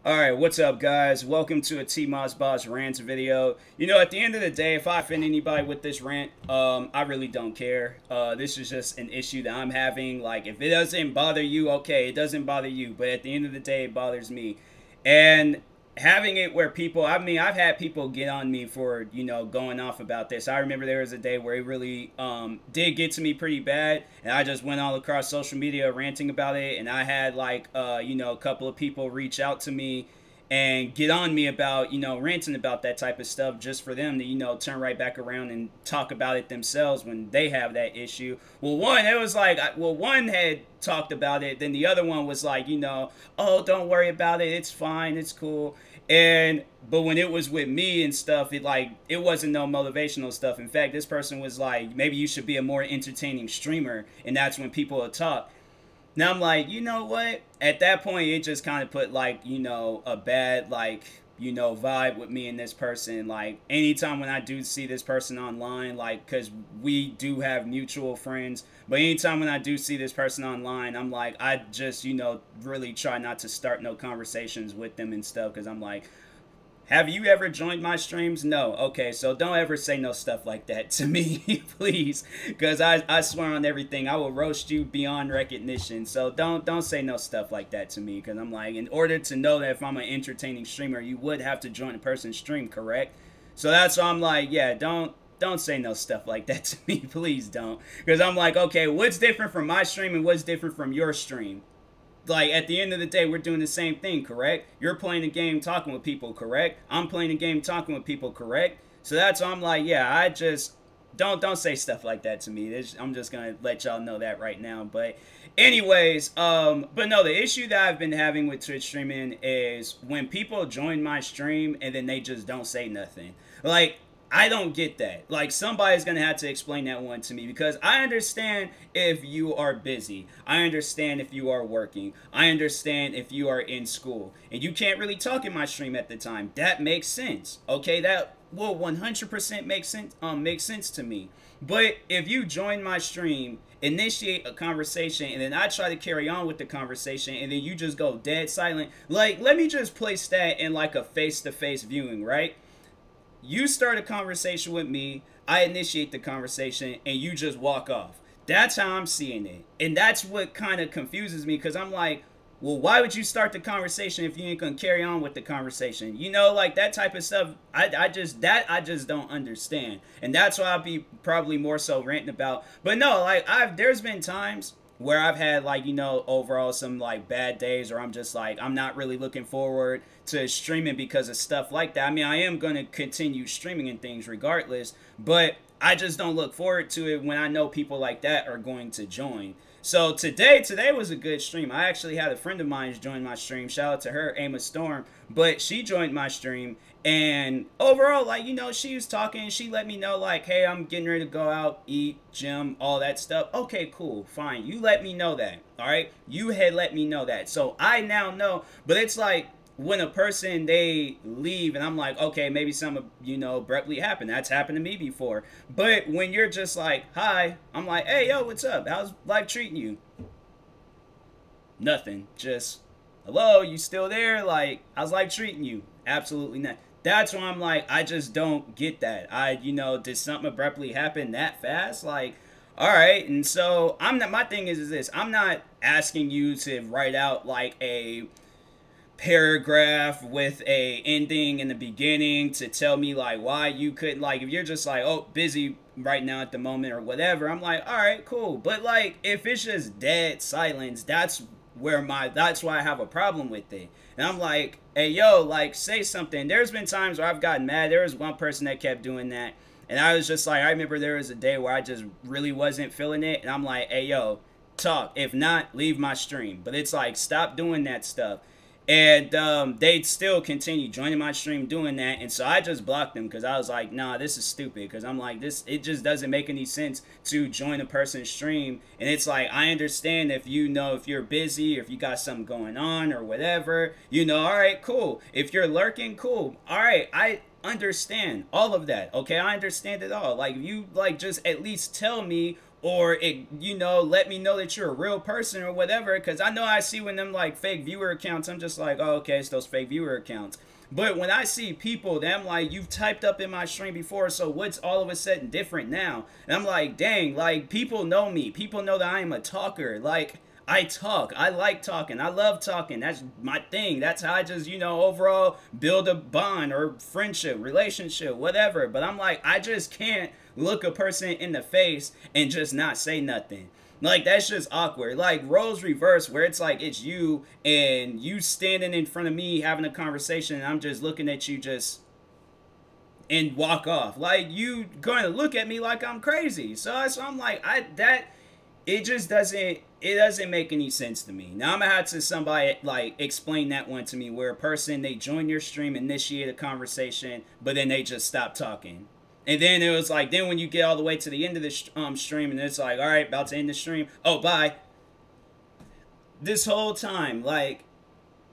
Alright, what's up guys? Welcome to a TMossBoss Rants video. You know, at the end of the day, if I offend anybody with this rant, I really don't care. This is just an issue that I'm having. Like, if it doesn't bother you, okay, it doesn't bother you. But at the end of the day, it bothers me. And having it where people, I've had people get on me for, you know, going off about this. I remember there was a day where it really did get to me pretty bad, and I just went all across social media ranting about it, and I had like you know, a couple of people reach out to me and get on me about, you know, ranting about that type of stuff, just for them to, you know, turn right back around and talk about it themselves when they have that issue. Well, one had talked about it, then the other one was like, you know, oh, don't worry about it, it's fine, it's cool. But when it was with me and stuff, it wasn't no motivational stuff. In fact, this person was like, maybe you should be a more entertaining streamer, and that's when people will talk. Now I'm like, you know what? At that point, it just kind of put, like, you know, a bad, like, you know, vibe with me and this person. Like, anytime when I do see this person online, like, because we do have mutual friends, but anytime when I do see this person online, I'm like, I just, you know, really try not to start no conversations with them and stuff, because I'm like, have you ever joined my streams? No. Okay, so don't ever say no stuff like that to me, please, because I swear on everything, I will roast you beyond recognition. So don't say no stuff like that to me, because I'm like, in order to know that if I'm an entertaining streamer, you would have to join a person's stream, correct? So that's why I'm like, yeah, don't say no stuff like that to me, please don't, because I'm like, okay, what's different from my stream and what's different from your stream? Like, at the end of the day, we're doing the same thing, correct? You're playing the game, talking with people, correct? I'm playing the game, talking with people, correct? So that's why I'm like, yeah, I just don't say stuff like that to me. I'm just gonna let y'all know that right now. But anyways, but no, the issue that I've been having with Twitch streaming is when people join my stream and then they just don't say nothing. Like, I don't get that. Like, somebody's going to have to explain that one to me, because I understand if you are busy. I understand if you are working. I understand if you are in school and you can't really talk in my stream at the time. That makes sense. Okay, that will 100% make sense to me. But if you join my stream, initiate a conversation, and then I try to carry on with the conversation, and then you just go dead silent. Like, let me just place that in like a face-to-face viewing, right? You start a conversation with me, I initiate the conversation, and you just walk off. That's how I'm seeing it. And that's what kind of confuses me, because I'm like, well, why would you start the conversation if you ain't gonna carry on with the conversation? You know, like, that type of stuff, I just don't understand. And that's why I'll be probably more so ranting about. But no, like, there's been times where I've had, like, you know, overall some, like, bad days, or I'm just like, I'm not really looking forward to streaming because of stuff like that. I mean, I am going to continue streaming and things regardless, but I just don't look forward to it when I know people like that are going to join. So today was a good stream. I actually had a friend of mine join my stream. Shout out to her, Amos Storm. But she joined my stream, and overall, like, you know, she was talking. She let me know, like, hey, I'm getting ready to go out, eat, gym, all that stuff. Okay, cool, fine. You let me know that, all right? You had let me know that. So I now know, but it's like, when a person, they leave and I'm like, okay, maybe something, you know, abruptly happened. That's happened to me before. But when you're just like, hi, I'm like, hey, yo, what's up? How's life treating you? Nothing. Just, hello, you still there? Like, how's life treating you? Absolutely not. That's why I'm like, I just don't get that. You know, did something abruptly happen that fast? Like, all right. And so my thing is this, I'm not asking you to write out like a paragraph with a ending in the beginning to tell me like why you couldn't, like, if you're just like, oh, busy right now at the moment or whatever, I'm like, all right, cool. But like, if it's just dead silence, that's why I have a problem with it. And I'm like, hey, yo, like, say something. There's been times where I've gotten mad. There was one person that kept doing that, and I was just like, I remember there was a day where I just really wasn't feeling it, and I'm like, hey, yo, talk. If not, leave my stream. But it's like, stop doing that stuff. And they'd still continue joining my stream doing that. And so I just blocked them, because I was like, nah, this is stupid. Because I'm like, it just doesn't make any sense to join a person's stream. And it's like, I understand if you know, if you're busy, or if you got something going on or whatever, you know, all right, cool. If you're lurking, cool. All right, I understand all of that. Okay, I understand it all. Like, if you, like, just at least tell me or it, you know, let me know that you're a real person or whatever. Because I know I see when them like fake viewer accounts, I'm just like, oh, okay, it's those fake viewer accounts. But when I see people that I'm like, you've typed up in my stream before, so what's all of a sudden different now? And I'm like, dang, like, people know me. People know that I am a talker. Like, I talk. I like talking. I love talking. That's my thing. That's how I just, you know, overall build a bond or friendship, relationship, whatever. But I'm like, I just can't look a person in the face and just not say nothing. Like, that's just awkward. Like, roles reverse, where it's like, it's you and you standing in front of me having a conversation and I'm just looking at you just and walk off. Like, you going to look at me like I'm crazy. So I'm like, it just doesn't make any sense to me. Now I'm gonna have to somebody like explain that one to me, where a person, they join your stream, initiate a conversation, but then they just stop talking. And then it was like, then when you get all the way to the end of the stream and it's like, all right, about to end the stream, oh, bye. This whole time, like,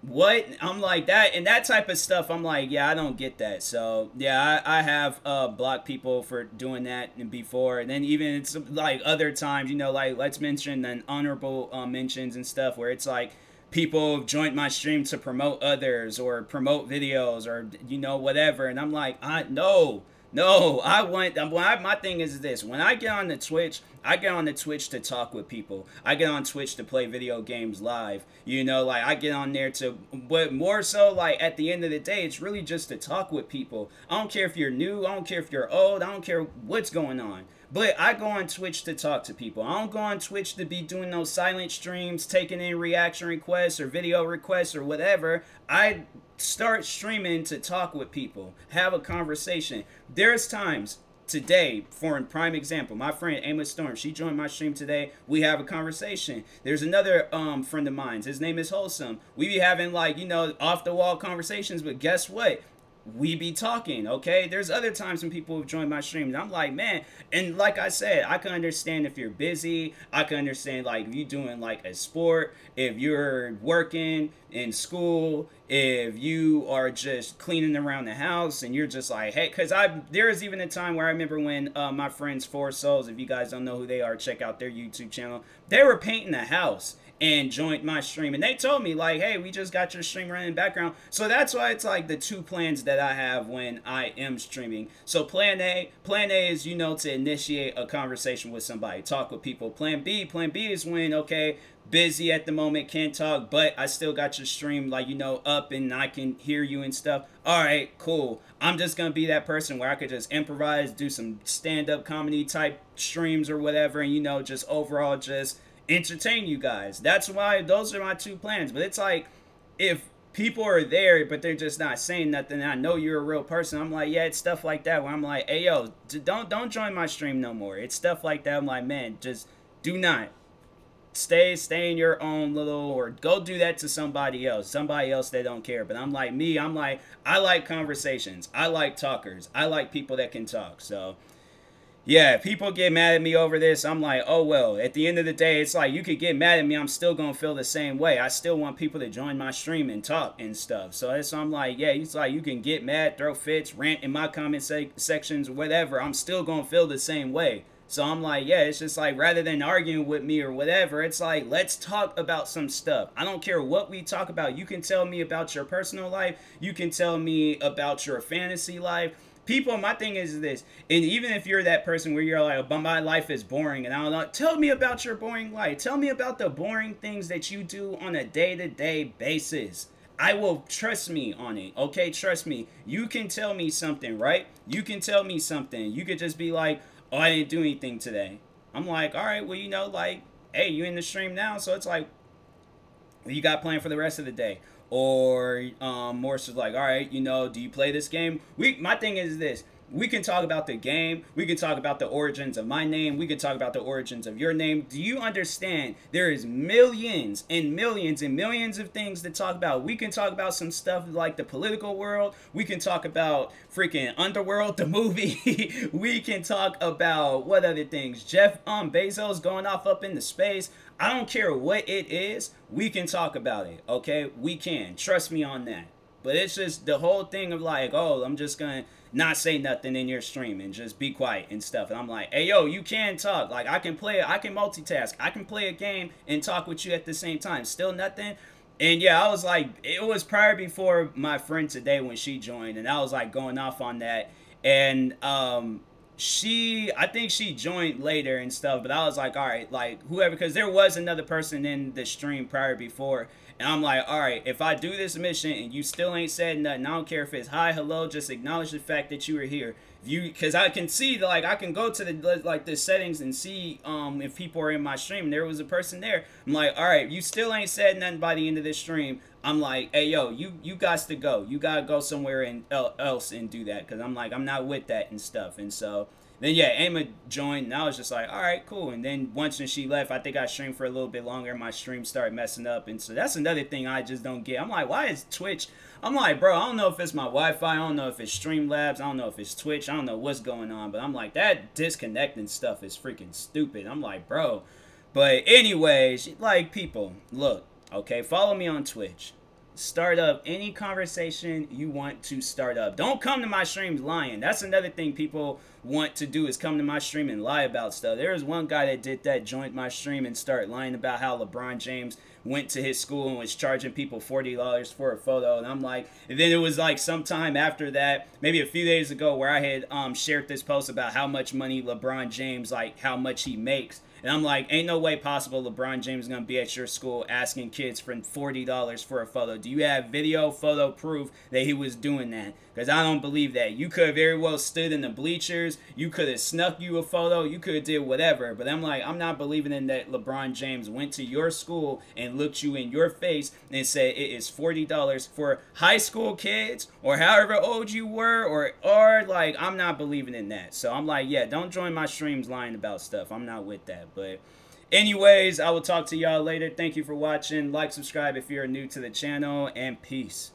what? I'm like, that and that type of stuff, I'm like, yeah, I don't get that. So yeah, I have blocked people for doing that before. And then even it's like other times, you know, like, let's mention then honorable mentions and stuff, where it's like people have joined my stream to promote others or promote videos or, you know, whatever. And I'm like, no, I want, my thing is this. When I get on the Twitch, I get on the Twitch to talk with people. I get on Twitch to play video games live. You know, like, I get on there to, but more so, like, at the end of the day, it's really just to talk with people. I don't care if you're new. I don't care if you're old. I don't care what's going on. But I go on Twitch to talk to people. I don't go on Twitch to be doing those silent streams, taking in reaction requests or video requests or whatever. I start streaming to talk with people, have a conversation. There's times today, for a prime example, my friend Amos Storm, she joined my stream today. We have a conversation. There's another friend of mine. His name is Wholesome. We be having, like, you know, off the wall conversations, but guess what? We be talking, okay? There's other times when people have joined my stream and I'm like, man, and like I said, I can understand if you're busy. I can understand, like, if you're doing like a sport, if you're working in school, if you are just cleaning around the house and you're just like, hey, because there was even a time where I remember when my friends Four Souls, if you guys don't know who they are, check out their YouTube channel. They were painting a house and joined my stream, and they told me, like, hey, we just got your stream running in the background. So that's why it's like the two plans that I have when I am streaming. So plan A is, you know, to initiate a conversation with somebody, talk with people. Plan B is when, okay, busy at the moment, can't talk, but I still got your stream, like, you know, up and I can hear you and stuff. All right, cool. I'm just gonna be that person where I could just improvise, do some stand-up comedy type streams or whatever, and, you know, just overall just entertain you guys. That's why those are my two plans. But it's like, if people are there but they're just not saying nothing, and I know you're a real person, I'm like, yeah, it's stuff like that where I'm like, hey, yo, don't join my stream no more. It's stuff like that. I'm like, man, just do not stay in your own little, or go do that to somebody else that don't care. But I'm like, I like conversations. I like talkers. I like people that can talk. So yeah, if people get mad at me over this, I'm like, oh, well, at the end of the day, it's like, you could get mad at me, I'm still going to feel the same way. I still want people to join my stream and talk and stuff. So I'm like, yeah, it's like, you can get mad, throw fits, rant in my comment sections, whatever. I'm still going to feel the same way. So I'm like, yeah, it's just like, rather than arguing with me or whatever, it's like, let's talk about some stuff. I don't care what we talk about. You can tell me about your personal life. You can tell me about your fantasy life. People, my thing is this, and even if you're that person where you're like, oh, my life is boring, and I don't know, tell me about your boring life. Tell me about the boring things that you do on a day-to-day basis. I will, trust me on it, okay? Trust me. You can tell me something, right? You can tell me something. You could just be like, oh, I didn't do anything today. I'm like, all right, well, you know, like, hey, you in the stream now, so it's like, what you got planned for the rest of the day? Or more so like, all right, you know, do you play this game? My thing is this. We can talk about the game. We can talk about the origins of my name. We can talk about the origins of your name. Do you understand? There is millions and millions and millions of things to talk about. We can talk about some stuff like the political world. We can talk about freaking Underworld, the movie. We can talk about what other things? Jeff Bezos going off up into space. I don't care what it is. We can talk about it, okay? We can. Trust me on that. But it's just the whole thing of like, oh, I'm just gonna not say nothing in your stream and just be quiet and stuff. And I'm like, hey, yo, you can talk. Like, I can multitask. I can play a game and talk with you at the same time. Still nothing. And yeah, I was like, it was prior before my friend today when she joined, and I was like going off on that. And I think she joined later and stuff, but I was like, all right, like whoever, because there was another person in the stream prior before, and I'm like, all right, if I do this mission and you still ain't said nothing, I don't care if it's hi, hello, just acknowledge the fact that you were here. Because I can see, like, I can go to the settings and see if people are in my stream. And there was a person there. I'm like, all right, you still ain't said nothing by the end of this stream. I'm like, hey, yo, you got to go. You got to go somewhere else and do that. Because I'm like, I'm not with that and stuff. And so then, yeah, Emma joined. And I was just like, all right, cool. And then once when she left, I think I streamed for a little bit longer. My stream started messing up. And so that's another thing I just don't get. I'm like, why is Twitch... I'm like, bro, I don't know if it's my Wi-Fi. I don't know if it's Streamlabs. I don't know if it's Twitch. I don't know what's going on. But I'm like, that disconnecting stuff is freaking stupid. I'm like, bro. But anyways, like, people, look, okay, follow me on Twitch. Start up any conversation you want to start up. Don't come to my streams lying. That's another thing people want to do, is come to my stream and lie about stuff. There was one guy that did that, joined my stream and started lying about how LeBron James went to his school and was charging people $40 for a photo. And I'm like, and then it was like sometime after that, maybe a few days ago, where I had shared this post about how much money LeBron James, like how much he makes. And I'm like, ain't no way possible LeBron James is going to be at your school asking kids for $40 for a photo. Do you have video, photo proof that he was doing that? Because I don't believe that. You could have very well stood in the bleachers. You could have snuck you a photo. You could have did whatever. But I'm like, I'm not believing in that LeBron James went to your school and looked you in your face and said it is $40 for high school kids or however old you were, or like, I'm not believing in that. So I'm like, yeah, don't join my streams lying about stuff. I'm not with that. But anyways, I will talk to y'all later. Thank you for watching. Like, subscribe if you're new to the channel, and peace.